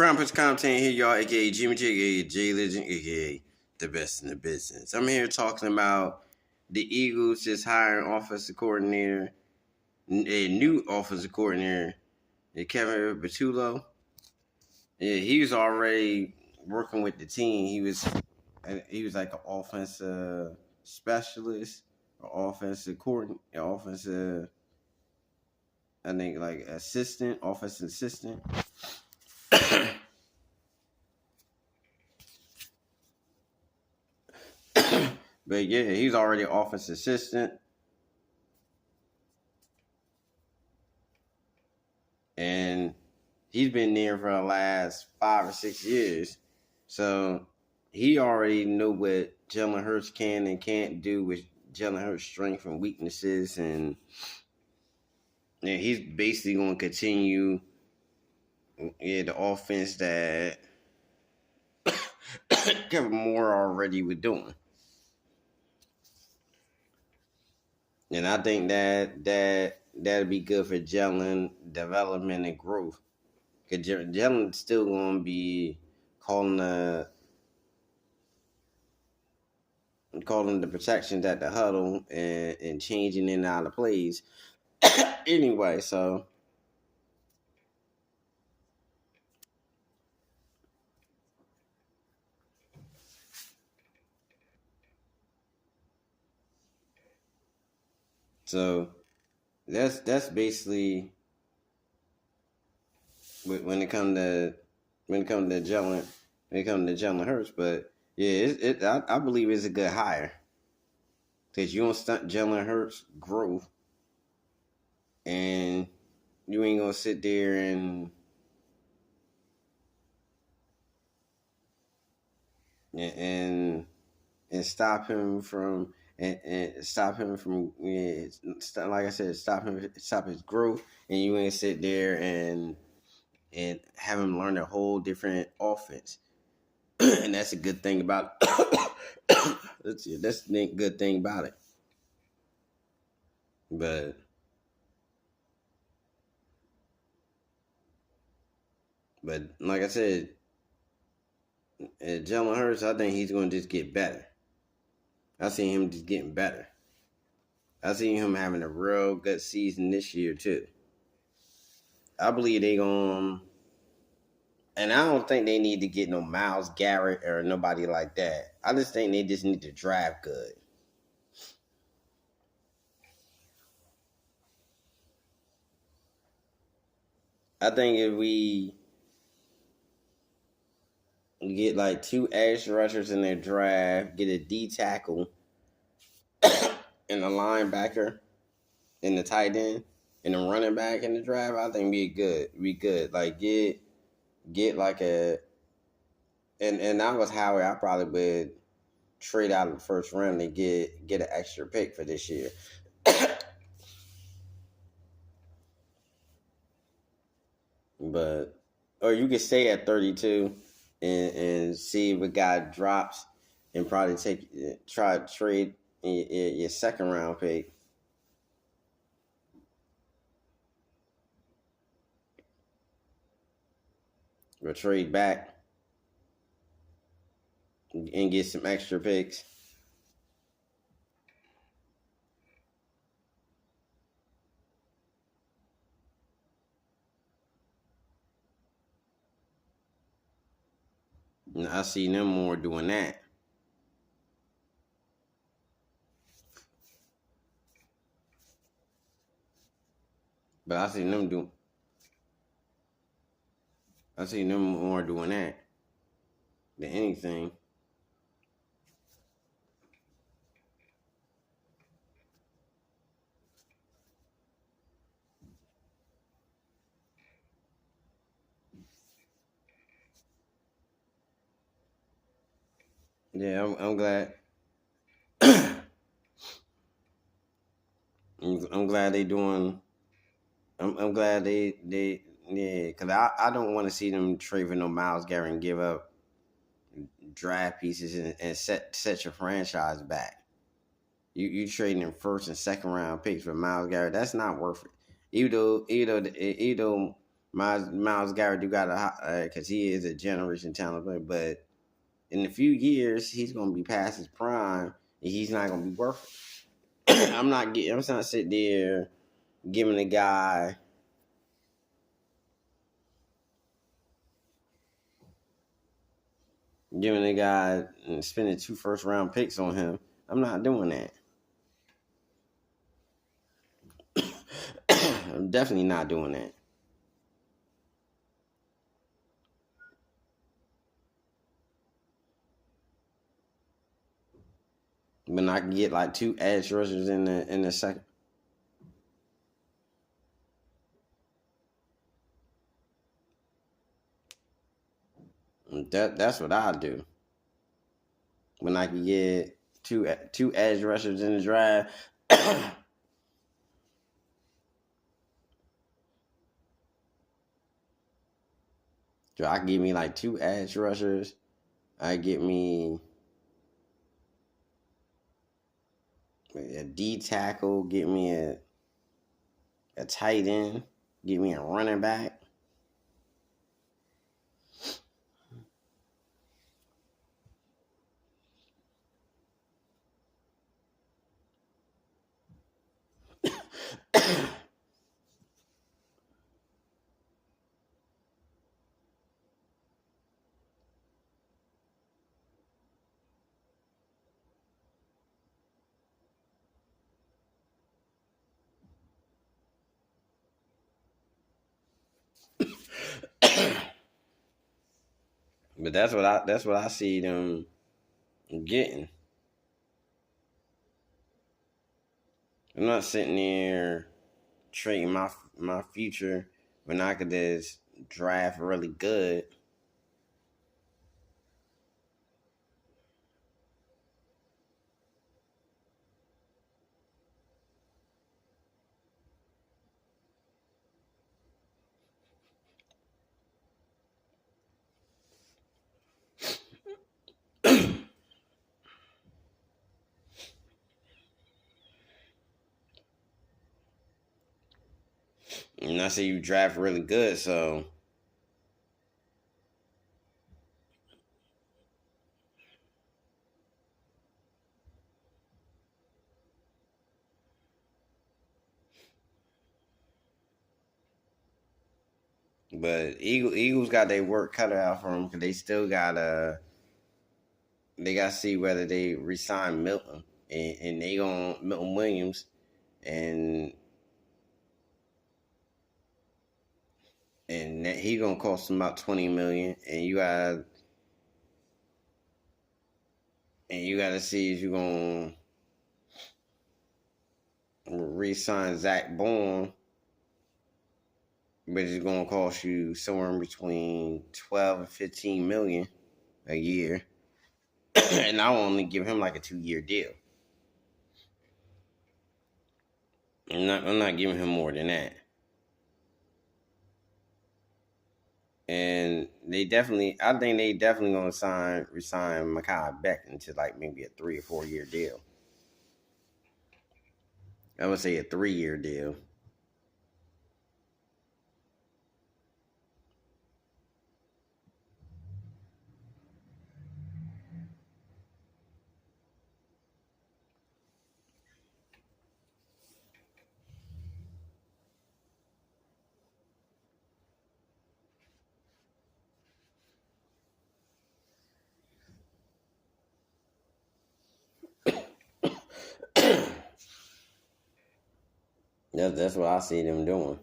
Crown Prince Content here, y'all, aka Jimmy J, aka J Legend, aka the best in the business. I'm here talking about the Eagles just hiring offensive coordinator, a new offensive coordinator, Kevin Patulio. Yeah, he was already working with the team. He was like an offensive specialist, or offensive coordinator, offensive, I think like offensive assistant. But yeah, he's already office assistant. And he's been there for the last 5 or 6 years. So he already knew what Jalen Hurts can and can't do with Jalen Hurts' strengths and weaknesses. And he's basically going to continue the offense that Kevin Moore already was doing. And I think that'd be good for Jalen development and growth. Because Jalen's still going to be calling the protections at the huddle and changing in and out of plays. Anyway, so that's basically when it comes to Jalen Hurts. But yeah, I believe it's a good hire because you don't stunt Jalen Hurts' growth, and you ain't gonna sit there and stop him from stop him from like I said, stop his growth, and you ain't sit there and have him learn a whole different offense. And that's a good thing about that's the good thing about it. But like I said, Jalen Hurts, I think he's going to just get better. I see him just getting better. I see him having a real good season this year too. I believe they going, and I don't think they need to get no Myles Garrett or nobody like that. I just think they just need to draft good. I think if we get like 2 edge rushers in their draft, get a D tackle and a linebacker in the tight end and a running back in the draft, I think be good. Like get like a and I was Howard, I probably would trade out of the first round to get an extra pick for this year. But or you could stay at 32 and see if a guy drops and probably try to trade your second round pick. Or trade back and get some extra picks. And I see them more doing that. But I see them more doing that than anything. Yeah, I'm glad. I'm glad they doing. I'm glad they yeah, because I don't want to see them trade for no Myles Garrett and give up draft pieces and set your franchise back. You trading in first and second round picks for Myles Garrett. That's not worth it. Even though Miles Garrett do got a because he is a generation talent player, but in a few years he's gonna be past his prime and he's not gonna be worth it. I'm not sitting there giving a guy and spending 2 first-round picks on him. I'm not doing that. I'm definitely not doing that. When I can get like 2 edge rushers in the second. That's what I do. When I can get two edge rushers in the draft. So I give me like 2 edge rushers. I get me a D tackle. Get me a tight end. Get me a running back. But that's what I see them getting. I'm not sitting there trading my future when I could just draft really good. And I say you draft really good, so but Eagles got their work cut out for them because they still got to see whether they resign Milton and they going Milton Williams and he gonna cost them about 20 million and you got to see if you gonna resign Zach Bourne, but it's gonna cost you somewhere in between 12 and 15 million a year. And I only give him like a 2-year deal. I'm not giving him more than that. And I think they definitely gonna resign Mekhi Becton to like maybe a 3 or 4-year deal. I would say a 3-year deal. That's what I see them doing.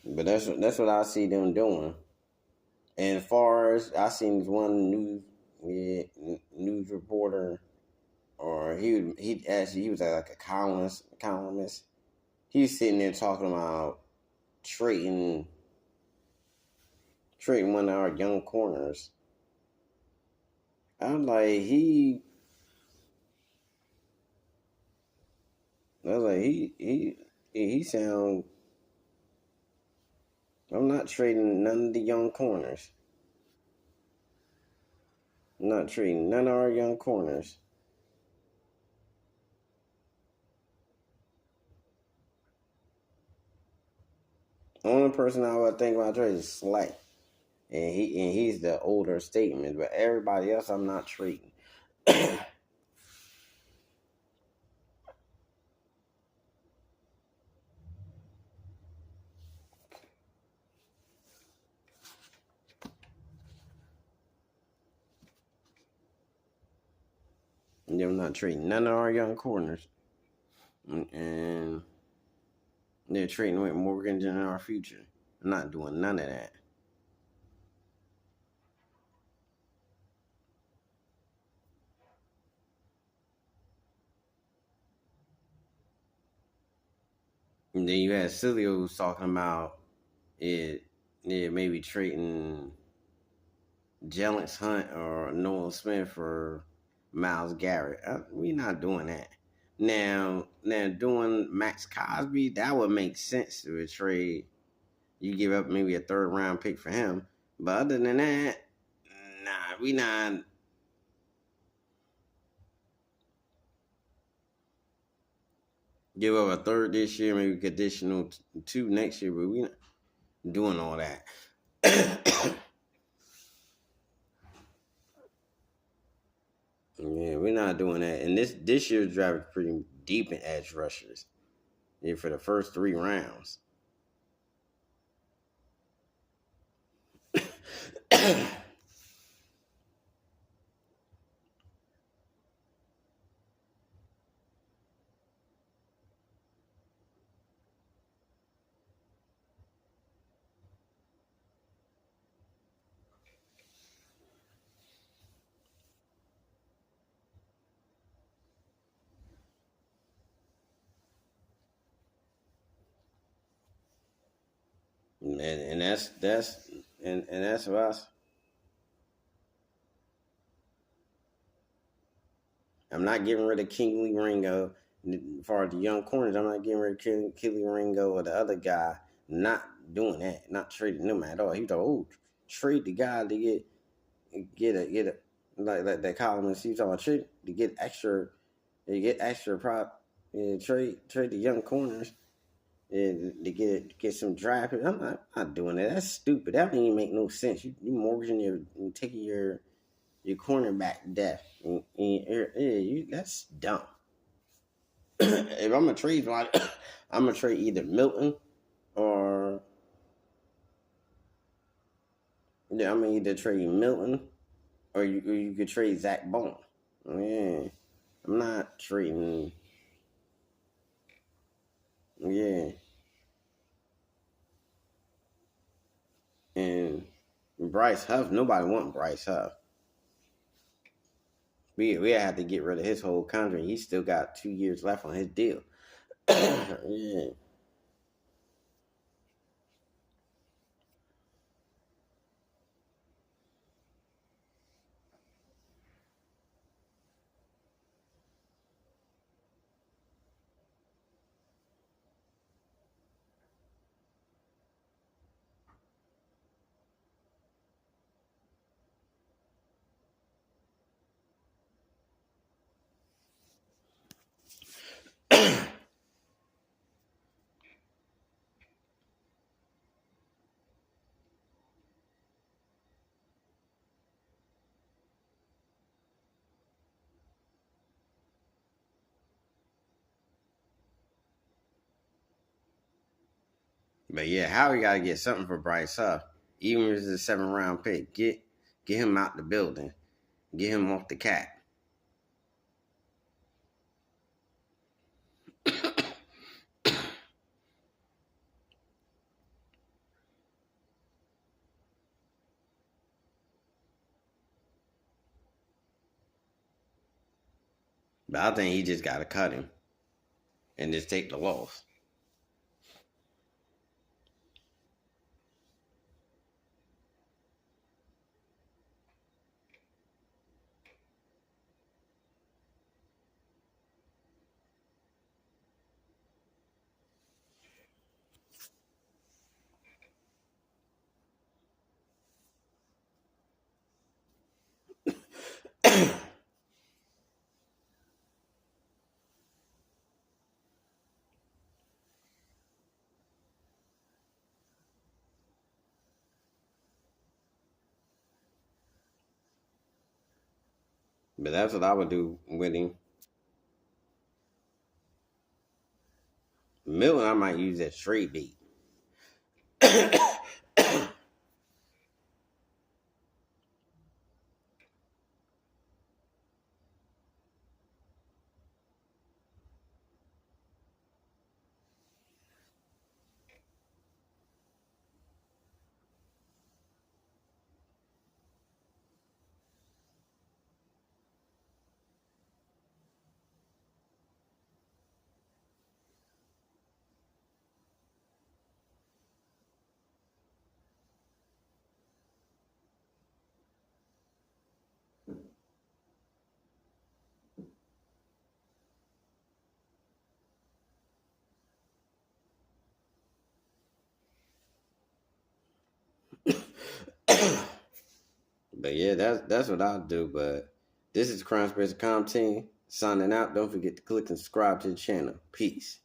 But that's what I see them doing. And as far as I seen this one news reporter, or he was like a columnist. He was sitting there talking about trading one of our young corners. I'm like I was like, he sound. I'm not trading none of the young corners. I'm not trading none of our young corners. The only person I would think about trading is Slay. And he's the older statement, but everybody else I'm not trading. And I'm not trading none of our young corners. And they're trading with Morgan in our future. I'm not doing none of that. And then you had Cilio who's talking about it, maybe trading Jalen Hunt or Nolan Smith for Miles Garrett. We not doing that. Now doing Max Cosby, that would make sense to a trade. You give up maybe a third round pick for him, but other than that, nah, we not. Give up a third this year, maybe conditional two next year, but we not doing all that. Yeah, we're not doing that. And this year's draft is pretty deep in edge rushers. Yeah, for the first 3 rounds. And that's what I'm not getting rid of Kingley Ringo. As far as the young corners, I'm not getting rid of Kingley Ringo or the other guy. Not doing that. Not trading them at all. He thought, oh, trade the guy to get a like that columnist. He was talking about trade to get extra prop. Yeah, trade the young corners. To get some draft. I'm not doing that. That's stupid. That don't even make no sense. You mortgaging you taking your cornerback depth. That's dumb. If I'm a trade, I'm gonna trade either Milton or yeah, I'm gonna either trade Milton or you could trade Zach Bone. Yeah, I'm not trading. Yeah, and Bryce Huff. Nobody want Bryce Huff. We had to get rid of his whole contract. He still got 2 years left on his deal. Yeah. But yeah, Howie got to get something for Bryce Huff. Even if it's a 7th round pick, get him out the building. Get him off the cap. But I think he just got to cut him and just take the loss. But that's what I would do with him. Milton, I might use that straight beat. But yeah, that's what I'll do. But this is Crime Space Com Team signing out. Don't forget to click and subscribe to the channel. Peace.